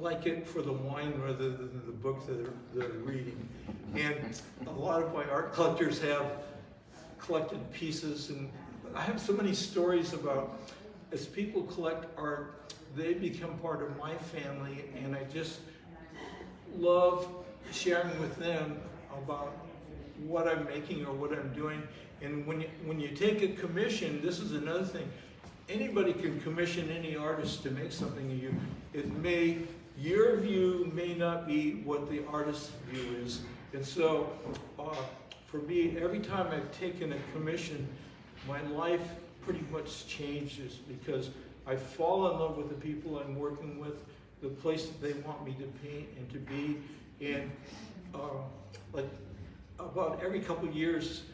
like it for the wine rather than the book that they're reading. And a lot of my art collectors have collected pieces, and I have so many stories about, as people collect art, they become part of my family, and I just love sharing with them about what I'm making or what I'm doing. And when you take a commission, this is another thing. Anybody can commission any artist to make something of you. Your view may not be what the artist's view is. And so, for me, every time I've taken a commission, my life pretty much changes because I fall in love with the people I'm working with, the place that they want me to paint and to be. And like about every couple of years,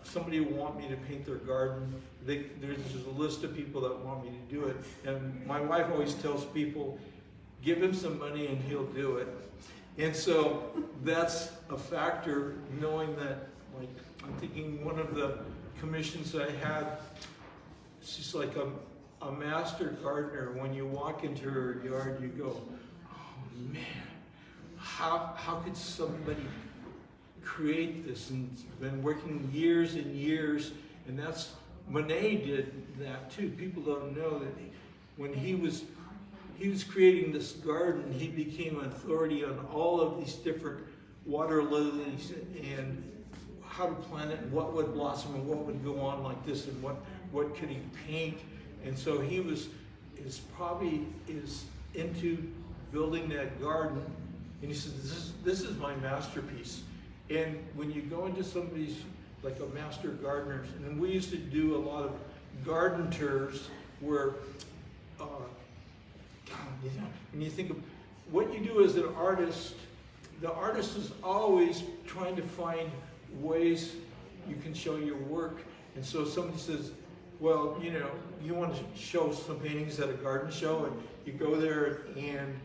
somebody will want me to paint their garden. There's a list of people that want me to do it. And my wife always tells people, give him some money and he'll do it. And so that's a factor, knowing that, like, I'm thinking one of the commissions I had, she's like a master gardener. When you walk into her yard, you go, oh man, how could somebody create this? And been working years and years, and that's, Monet did that too. People don't know that when he was creating this garden, he became an authority on all of these different water lilies and how to plant it and what would blossom and what would go on like this and what could he paint. And so he is into building that garden, and he says, this is my masterpiece. And when you go into somebody's, like a master gardener, and we used to do a lot of garden tours where, when you think of what you do as an artist, the artist is always trying to find ways you can show your work. And so somebody says, well, you know, you want to show some paintings at a garden show, and you go there and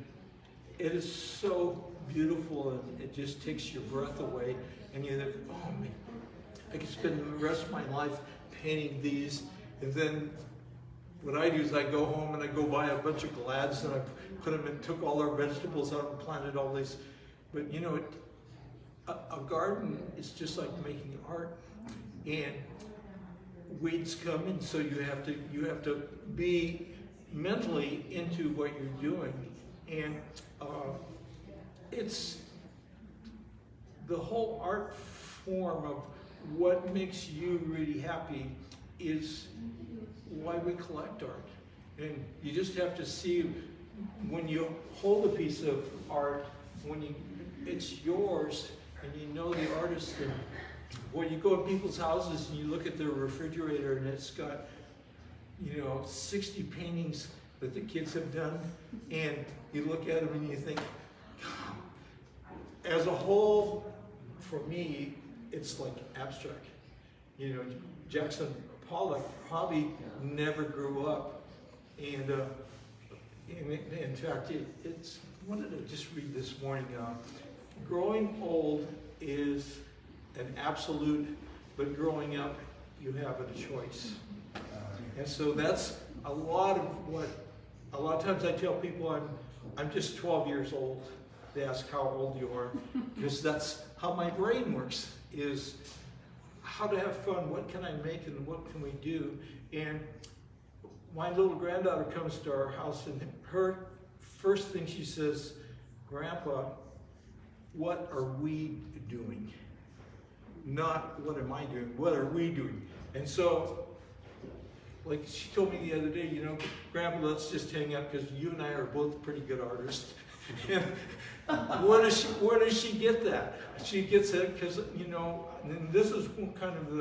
it is so beautiful and it just takes your breath away. And you think, oh man, I could spend the rest of my life painting these. And then what I do is I go home and I go buy a bunch of glads and I put them in, took all our vegetables out and planted all these. But you know, a garden is just like making art, and weeds come in, so you have to be mentally into what you're doing. And it's the whole art form of what makes you really happy is why we collect art. And you just have to see, when you hold a piece of art, it's yours and you know the artist. And when you go to people's houses and you look at their refrigerator and it's got, 60 paintings that the kids have done, and you look at them and you think, God, as a whole, for me, it's like abstract. Jackson Pollock probably never grew up, and in fact, it's. I wanted to just read this morning. Growing old is an absolute, but growing up, you have a choice. And so that's a lot of times I tell people I'm just 12 years old. They ask how old you are, because that's how my brain works, is how to have fun, what can I make and what can we do. And my little granddaughter comes to our house, and her first thing she says, Grandpa, what are we doing? Not what am I doing, what are we doing? And so, like she told me the other day, Grandpa, let's just hang out because you and I are both pretty good artists. Where does she get that? She gets it because, and this is kind of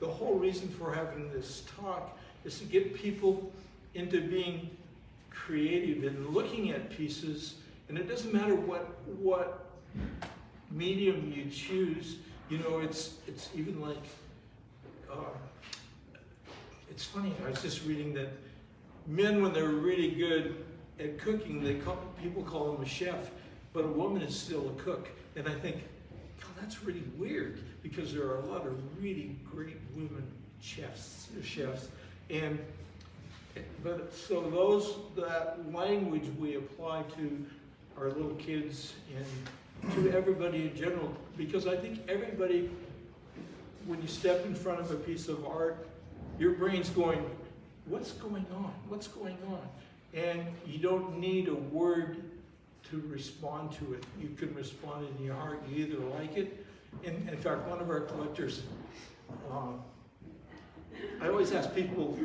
the whole reason for having this talk, is to get people into being creative and looking at pieces. And it doesn't matter what medium you choose. It's even like, it's funny, I was just reading that men, when they're really good at cooking, people call them a chef, but a woman is still a cook. And I think, God, that's really weird, because there are a lot of really great women chefs. And But so that language we apply to our little kids and to everybody in general, because I think everybody, when you step in front of a piece of art, your brain's going, what's going on? What's going on? And you don't need a word to respond to it. You can respond in your heart. You either like it. In fact, one of our collectors, I always ask people,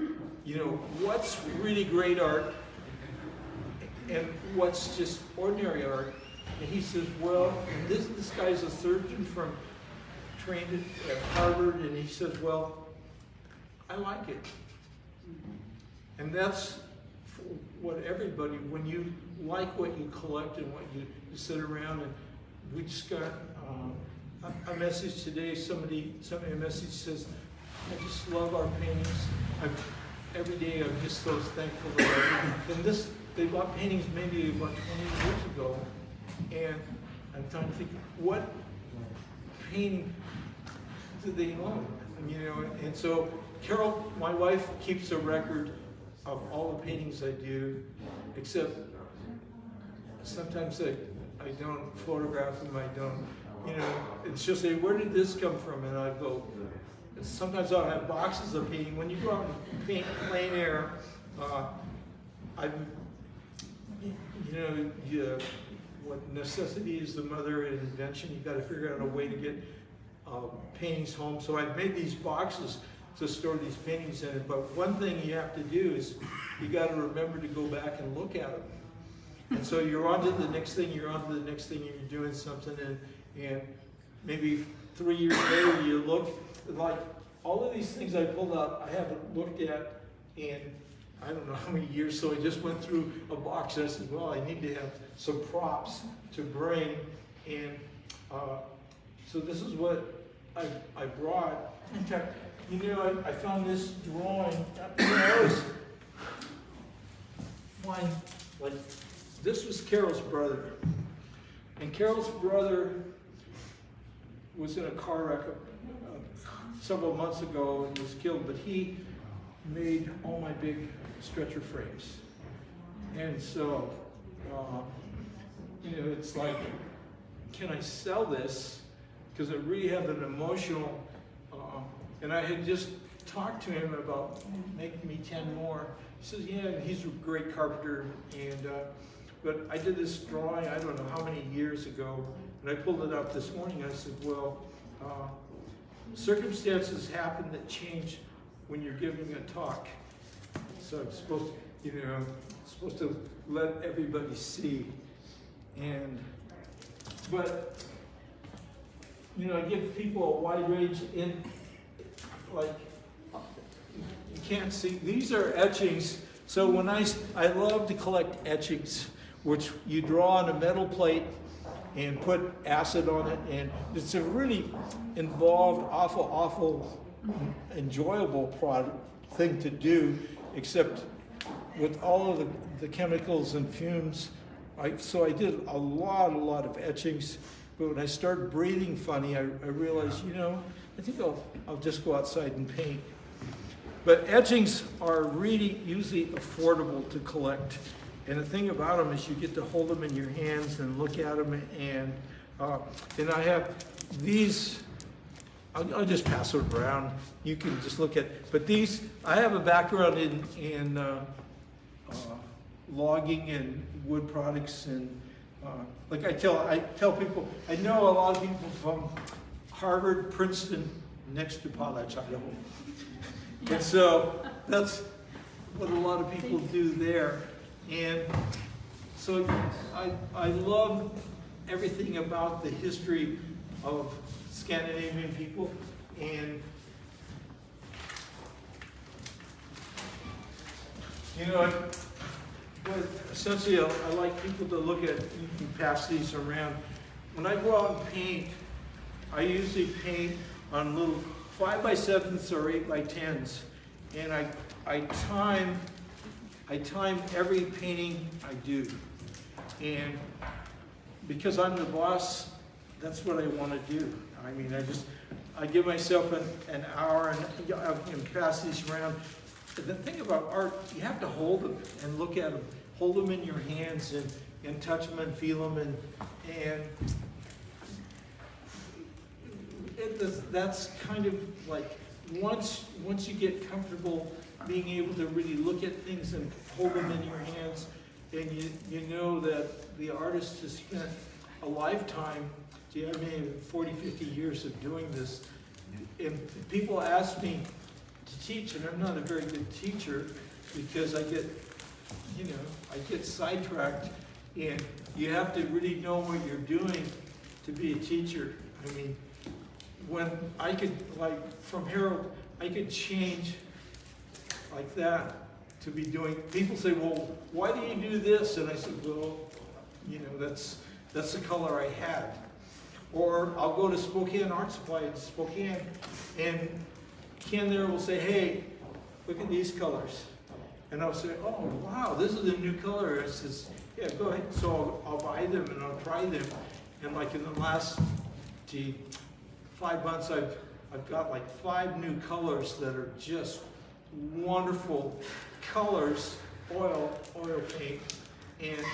what's really great art and what's just ordinary art? And he says, well, this guy's a surgeon trained at Harvard, and he says, well, I like it. And that's what everybody, when you like what you collect and what you sit around, and we just got a message today, somebody sent me a message says, I just love our paintings. Every day I'm just so thankful that and they bought paintings maybe about 20 years ago, and I'm trying to think, what painting do they own? And so Carol, my wife, keeps a record of all the paintings I do, except sometimes I don't photograph them, I don't, and she'll say, where did this come from? And I go, sometimes I'll have boxes of painting. When you go out and paint plein air, what necessity is the mother of invention. You got to figure out a way to get paintings home. So I've made these boxes to store these paintings in it. But one thing you have to do is you got to remember to go back and look at them. And so you're on to the next thing, you're doing something, and maybe 3 years later you look, like all of these things I pulled out, I haven't looked at in I don't know how many years, so I just went through a box and I said, well, I need to have some props to bring, and so this is what I brought. In fact, I found this drawing. This was Carol's brother, and Carol's brother was in a car wreck several months ago and was killed, but he made all my big stretcher frames. And so, it's like, can I sell this? Because I really have an emotional, and I had just talked to him about making me 10 more. He says, yeah, he's a great carpenter, and but I did this drawing, I don't know how many years ago, and I pulled it up this morning. I said, well, circumstances happen that change when you're giving a talk. So I'm supposed to let everybody see. But I give people a wide range like, you can't see, these are etchings. So when I love to collect etchings, which you draw on a metal plate and put acid on it, and it's a really involved, awful, enjoyable thing to do, except with all of the chemicals and fumes. So I did a lot of etchings, but when I started breathing funny, I realized, I think I'll just go outside and paint. But etchings are really usually affordable to collect. And the thing about them is you get to hold them in your hands and look at them, and I have these, I'll just pass it around. You can just look at, but these, I have a background in logging and wood products, and like I tell people, I know a lot of people from Harvard, Princeton, next to Potlatch, Idaho. And so that's what a lot of people do there. And so I love everything about the history of Scandinavian people. And but essentially I like people to look at, you can pass these around. When I go out and paint, I usually paint on little 5x7s or 8x10s, and I time every painting I do. And because I'm the boss, that's what I want to do. I mean, I give myself an hour, and I can pass these around. the thing about art, you have to hold them and look at them, hold them in your hands and touch them and feel them, and that's kind of like once you get comfortable being able to really look at things and hold them in your hands, and you know that the artist has spent a lifetime, 40, 50 years of doing this. And people ask me to teach, and I'm not a very good teacher because I get sidetracked, and you have to really know what you're doing to be a teacher. I mean, when I could, like from Harold, I could change like that to be doing, people say, well, why do you do this? And I said, well, that's the color I had. Or I'll go to Spokane Art Supply in Spokane, and Ken there will say, hey, look at these colors. And I'll say, oh, wow, this is a new color. I says, yeah, go ahead. So I'll buy them and I'll try them. And like in the last, 5 months, I've got like 5 new colors that are just wonderful colors, oil paint. And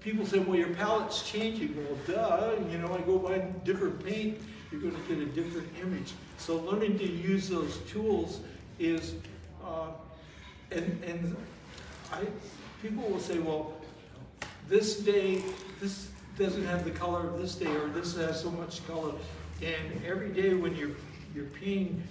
people say, well, your palette's changing. Well, duh, I go buy different paint, you're going to get a different image. So learning to use those tools is, people will say, well, this day, this doesn't have the color of this day, or this has so much color. And every day when you're painting,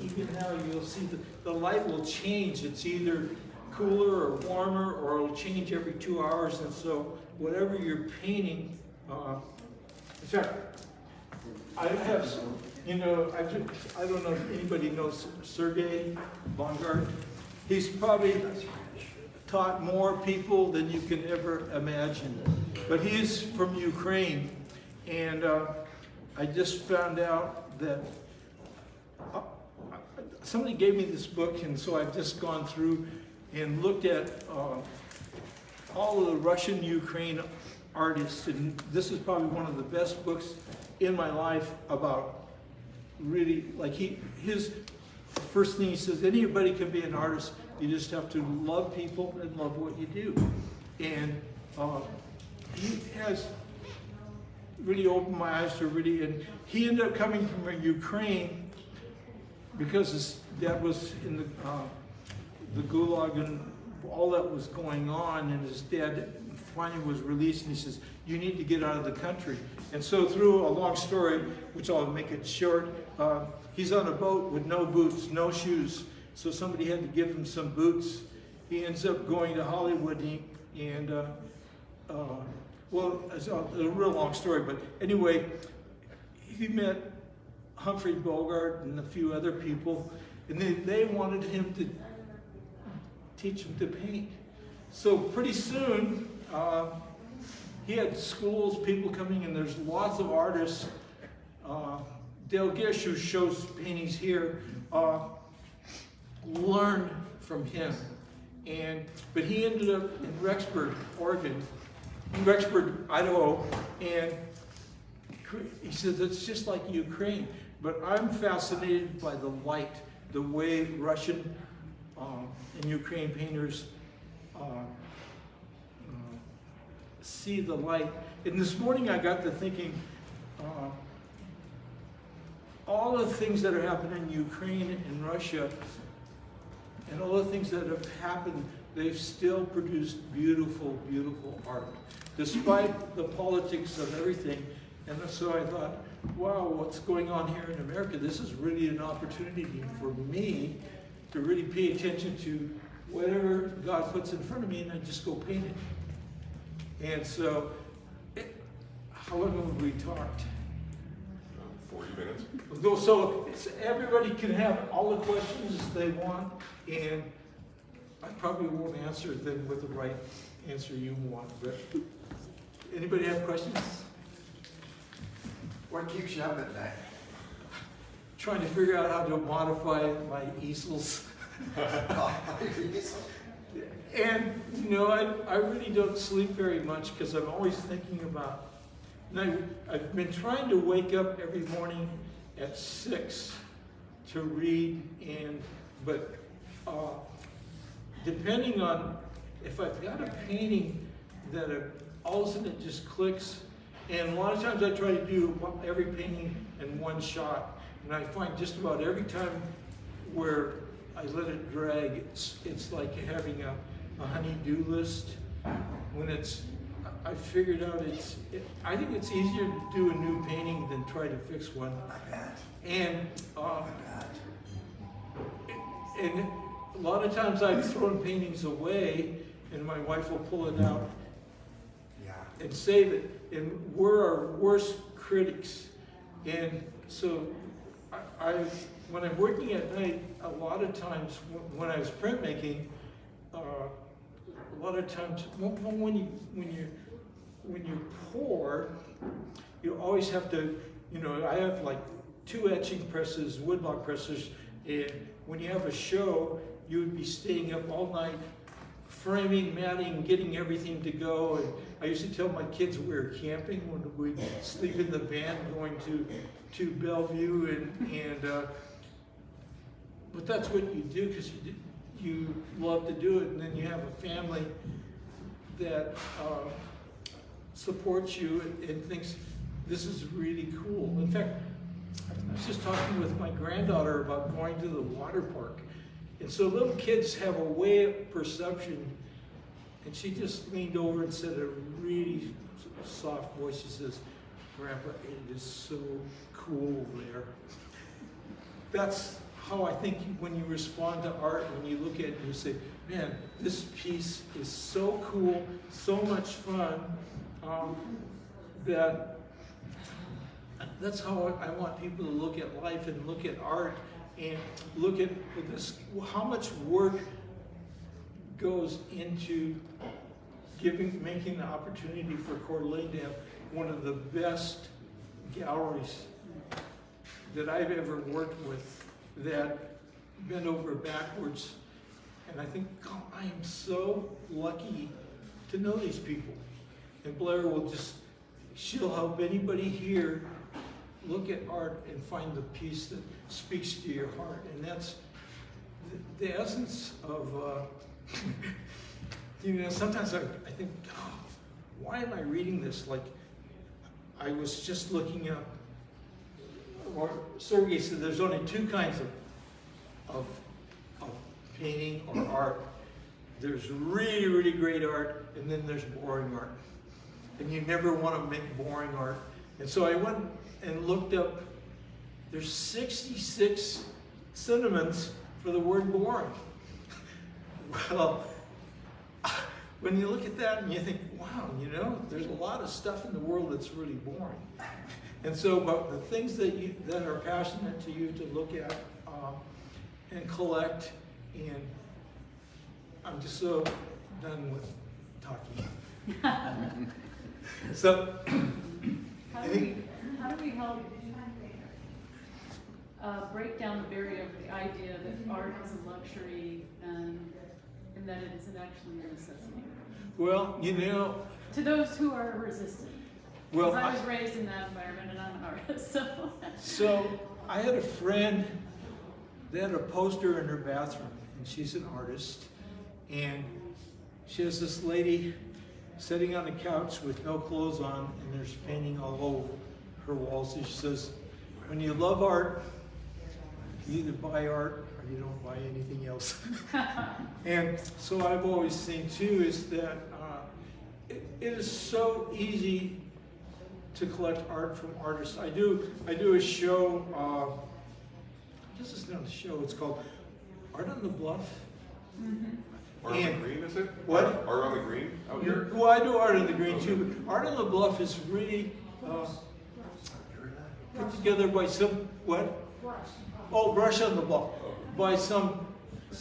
even now you'll see the light will change. It's either cooler or warmer, or it'll change every 2 hours. And so whatever you're painting, in fact, I have some, I don't know if anybody knows Sergei Bongard. He's probably taught more people than you can ever imagine. But he's from Ukraine, and I just found out that somebody gave me this book, and so I've just gone through and looked at all of the Russian-Ukraine artists, and this is probably one of the best books in my life about really, like his first thing he says, anybody can be an artist, you just have to love people and love what you do. And he has really opened my eyes to really, and he ended up coming from Ukraine because his dad was in the Gulag and all that was going on, and his dad finally was released, and he says, you need to get out of the country. And so through a long story, which I'll make it short, he's on a boat with no boots, no shoes, so somebody had to give him some boots. He ends up going to Hollywood, well, it's a real long story, but anyway, he met Humphrey Bogart and a few other people, and they wanted him to teach him to paint. So pretty soon, he had schools, people coming, and there's lots of artists. Dale Gish, who shows paintings here, learned from him. But he ended up in Rexburg, Idaho, and he says it's just like Ukraine. But I'm fascinated by the light, the way Russian and Ukraine painters see the light. And this morning I got to thinking, all the things that are happening in Ukraine and Russia, and all the things that have happened, they've still produced beautiful, beautiful art, despite the politics of everything. And so I thought, wow, what's going on here in America? This is really an opportunity for me to really pay attention to whatever God puts in front of me, and I just go paint it. And so, how long have we talked? 40 minutes. So everybody can have all the questions they want, and I probably won't answer them with the right answer you want. But anybody have questions? What keeps you up at night? Trying to figure out how to modify my easels. And, I really don't sleep very much because I'm always thinking about, and I've been trying to wake up every morning at 6 to read, and But depending on, if I've got a painting that all of a sudden it just clicks, and a lot of times I try to do every painting in one shot, and I find just about every time where I let it drag, it's like having a honey-do list. When I figured out I think it's easier to do a new painting than try to fix one. And and a lot of times I've thrown paintings away, and my wife will pull it out and save it. And we're our worst critics. And so when I'm working at night, a lot of times when I was printmaking, a lot of times when you pour, you always have to, I have like 2 etching presses, woodblock presses, and when you have a show, you would be staying up all night framing, matting, getting everything to go. And I used to tell my kids we were camping when we'd sleep in the van going to Bellevue, but that's what you do because you love to do it, and then you have a family that supports you and thinks this is really cool. In fact, I was just talking with my granddaughter about going to the water park. And so little kids have a way of perception, and she just leaned over and said in a really soft voice, she says, "Grandpa, it is so cool there." That's how I think when you respond to art, when you look at it and you say, man, this piece is so cool, so much fun, that's how I want people to look at life and look at art and look at this, how much work goes into making the opportunity for Coeur d'Alene to have one of the best galleries that I've ever worked with, that bent over backwards. And I think, God, I am so lucky to know these people. And Blair she'll help anybody here look at art and find the piece that speaks to your heart. And that's the essence of, sometimes I think, oh, why am I reading this? Like, I was just looking up, or Sergei said there's only 2 kinds of painting or art. There's really, really great art, and then there's boring art. And you never want to make boring art. And so I went and looked up, there's 66 synonyms for the word boring. Well, when you look at that and you think, wow, there's a lot of stuff in the world that's really boring. And so, but the things that are passionate to you to look at and collect, and I'm just so done with talking. So, how do we help break down the barrier of the idea that art is a luxury and that it isn't actually a necessity? Well, to those who are resistant. Well, I was raised in that environment, and I'm an artist, so. So I had a friend that had a poster in her bathroom, and she's an artist, and she has this lady sitting on the couch with no clothes on, and there's painting all over her walls. And she says, when you love art, you either buy art or you don't buy anything else. And so I've always seen too is that it is so easy to collect art from artists. I do a show, I guess it's not a show, it's called Art on the Bluff. Mm-hmm. Art on the Green, is it? What? Art on the Green out here? Well, I do Art on the Green too, but Art on the Bluff is really put together by some, what? Oh, Brush on the Bluff. By some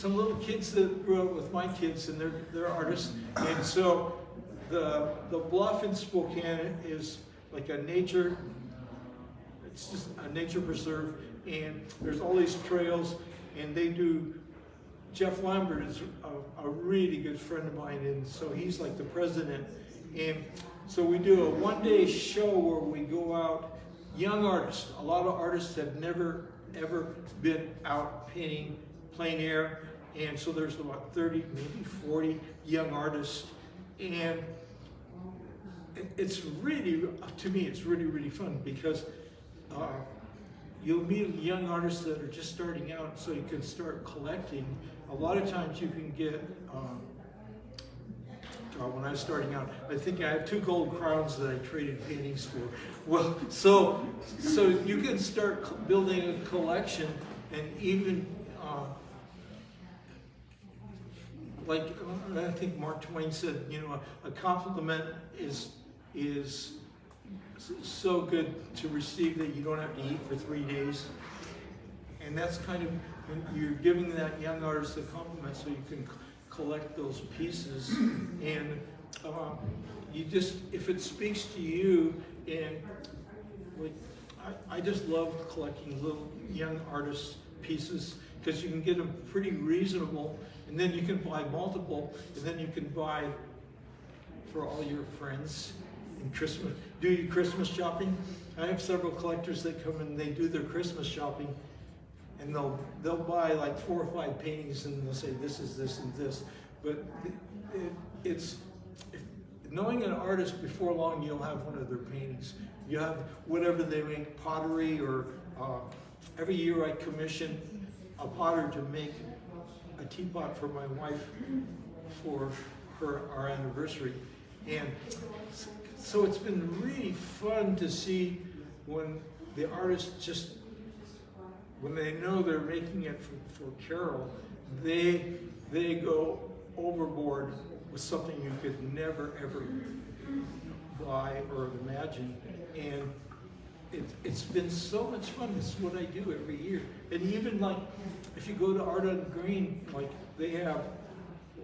little kids that grew up with my kids, and they're artists. And so the Bluff in Spokane is like it's just a nature preserve, and there's all these trails, and they do, Jeff Lambert is a really good friend of mine, and so he's like the president. And so we do a one-day show where we go out, young artists, a lot of artists have never ever been out painting plein air, and so there's about 30, maybe 40 young artists, and it's really, to me, it's really, really fun because you'll meet young artists that are just starting out, so you can start collecting. A lot of times you can get, when I was starting out, I think I had 2 gold crowns that I traded paintings for. Well, so you can start building a collection, and even like I think Mark Twain said, you know, a compliment is so good to receive that you don't have to eat for 3 days, and that's kind of, you're giving that young artist a compliment so you can collect those pieces, and you just, if it speaks to you, and like, I just love collecting little young artists pieces because you can get them pretty reasonable, and then you can buy multiple, and then you can buy for all your friends in Christmas. Do your Christmas shopping? I have several collectors that come and they do their Christmas shopping, and they'll buy like 4 or 5 paintings, and they'll say this is this and this. But it's knowing an artist, before long you'll have one of their paintings. You have whatever they make, pottery, or every year I commission a potter to make a teapot for my wife for our anniversary. And so it's been really fun to see when the artists just, when they know they're making it for Carol, they go overboard with something you could never ever buy or imagine. And it's been so much fun. It's what I do every year. And even like, if you go to Art on Green, like they have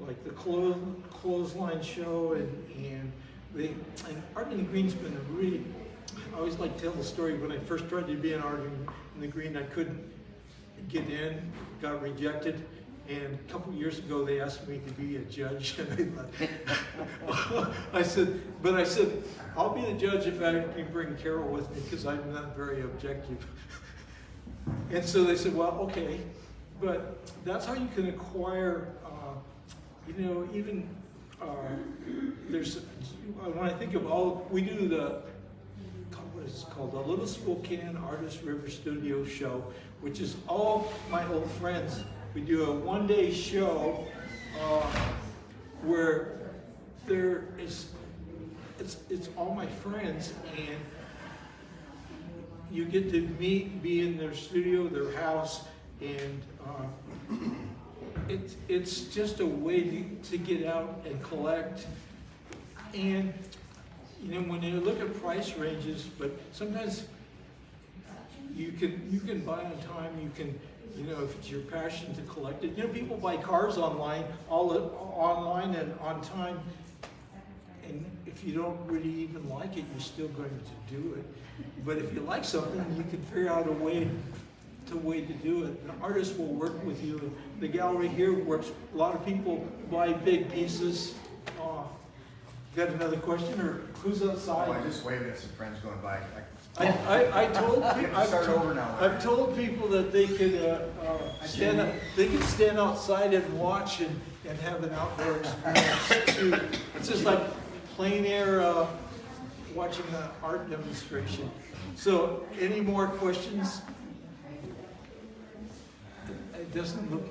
like the clothesline show, and Art on Green's been a really, I always like to tell the story. When I first tried to be an Art on the Green, I couldn't get in, got rejected. And a couple of years ago, they asked me to be a judge, and I said, I'll be the judge if I can bring Carol with me, because I'm not very objective. And so they said, well, okay, but that's how you can acquire, you know, even there's, when I think of all, we do the, what is it called, the Little Spokane Artist River Studio Show, which is all my old friends. We do a one-day show where there is, it's all my friends, and you get to meet, be in their studio, their house, and it's just a way to get out and collect. And you know, when you look at price ranges, but sometimes you can buy on time. You can, you know, if it's your passion to collect it. You know, people buy cars online, online and on time. And if you don't really even like it, you're still going to do it. But if you like something, you can figure out a way to do it. An artist will work with you. The gallery here works. A lot of people buy big pieces. Got another question, or who's outside? Oh, I just waved at some friends going by. I told people. Start over now. I've told people that they could stand outside and watch and have an outdoor experience too. It's just like plein air watching an art demonstration. So, any more questions? It doesn't look.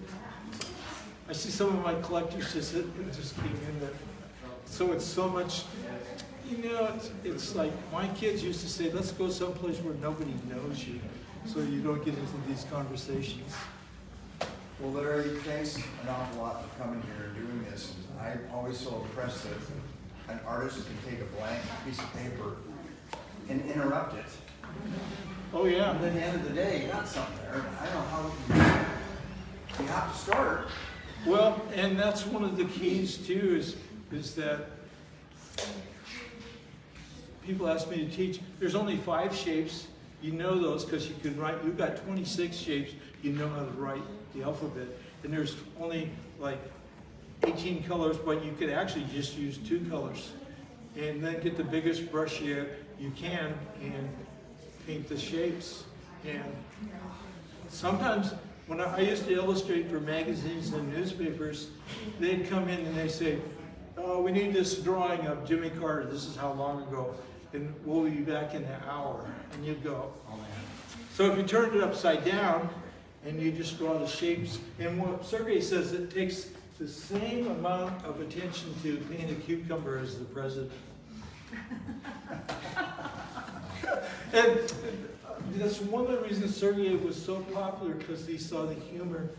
I see some of my collectors just came in there. So it's so much. You know, it's like my kids used to say, let's go someplace where nobody knows you, so you don't get into these conversations. Well, Larry, thanks an awful lot for coming here and doing this. I'm always so impressed that an artist can take a blank piece of paper and interrupt it. Oh yeah. And at the end of the day, you got something there. I don't know how you have to start. Well, and that's one of the keys too, is that people ask me to teach. There's only 5 shapes. You know those because you can write. You've got 26 shapes. You know how to write the alphabet. And there's only like 18 colors, but you could actually just use 2 colors. And then get the biggest brush you can and paint the shapes. And sometimes when I used to illustrate for magazines and newspapers, they'd come in and they say, "Oh, we need this drawing of Jimmy Carter. This is how long ago, and we'll be back in an hour." And you'd go, "Oh man." So if you turned it upside down and you just draw the shapes, and what Sergey says, it takes the same amount of attention to paint a cucumber as the president. And that's one of the reasons Sergey was so popular, because he saw the humor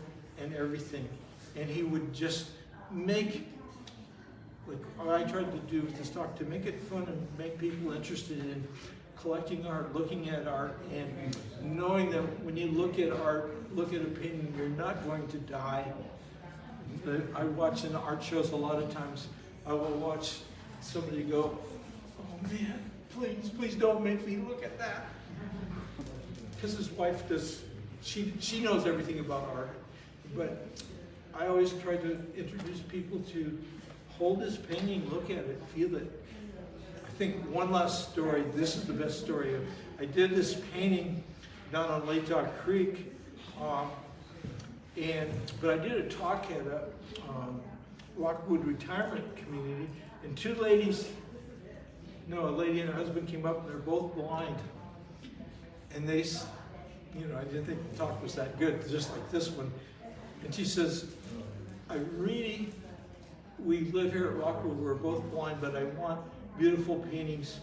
in everything. And he would just make, like what I tried to do with this talk, to make it fun and make people interested in collecting art, looking at art, and knowing that when you look at art, look at a painting, you're not going to die. I watch in art shows a lot of times, I will watch somebody go, "Oh man, please don't make me look at that." Because his wife does, she knows everything about art. But I always try to introduce people to hold this painting, look at it, feel it. I think one last story, this is the best story. I did this painting down on Latah Creek, but I did a talk at a Rockwood retirement community, and two ladies, no, a lady and her husband came up, and they're both blind. And they, I didn't think the talk was that good, just like this one. And she says, we live here at Rockwood, we're both blind, but I want beautiful paintings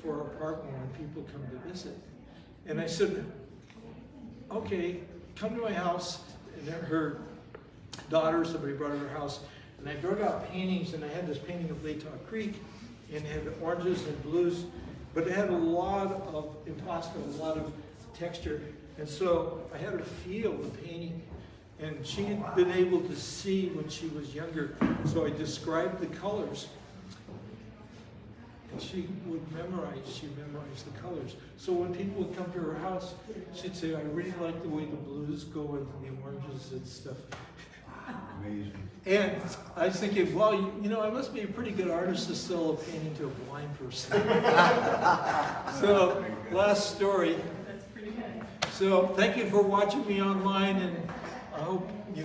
for our apartment when people come to visit. And I said, okay, come to my house. And then her daughter, somebody brought her to her house, and I brought out paintings, and I had this painting of Latah Creek, and it had oranges and blues, but it had a lot of impasto, a lot of texture. And so I had her feel the painting, and she had been able to see when she was younger. So I described the colors, and she memorized the colors. So when people would come to her house, she'd say, "I really like the way the blues go with the oranges and stuff." Amazing. And I was thinking, well, I must be a pretty good artist to sell a painting to a blind person. So, last story. That's pretty good. So, thank you for watching me online, and I hope, you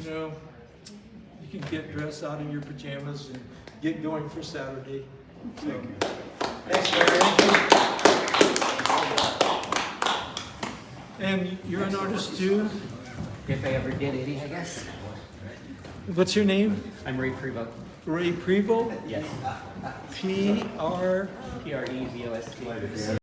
can get dressed out in your pajamas and get going for Saturday. So, thanks, Larry. And you're an artist too? If I ever did any, I guess. What's your name? I'm Ray Prevost. Ray Prevost? Yes. P-R... Prevost.